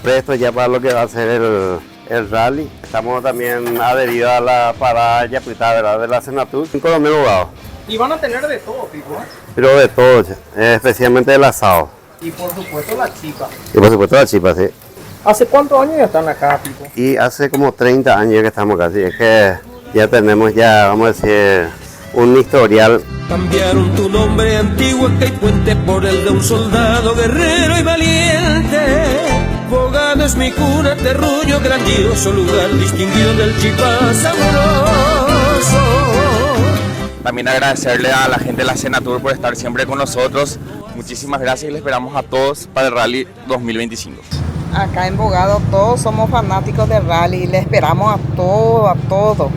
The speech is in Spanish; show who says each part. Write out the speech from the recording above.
Speaker 1: presto ya para lo que va a ser el rally. Estamos también adheridos a la parada Yapuitá, ¿verdad? De la Senatur. 5 domingos jugados.
Speaker 2: Y van a tener de todo tipo, ¿eh?
Speaker 1: Pero de todo, especialmente el asado.
Speaker 2: Y por supuesto la chipa.
Speaker 1: Y por supuesto la chipa, sí.
Speaker 2: ¿Hace cuántos años ya están acá, Pipo?
Speaker 1: Y hace como 30 años que estamos casi. Es que ya tenemos ya, vamos a decir, un historial.
Speaker 3: Cambiaron tu nombre antiguo que puente por el de un soldado guerrero y valiente. Bogado es mi cuna, terruño grandioso, lugar distinguido del Chipa sabroso.
Speaker 4: También agradecerle a la gente de la Senatur por estar siempre con nosotros. Muchísimas gracias y les esperamos a todos para el Rally 2025.
Speaker 5: Acá en Bogado todos somos fanáticos del rally y le esperamos a todos.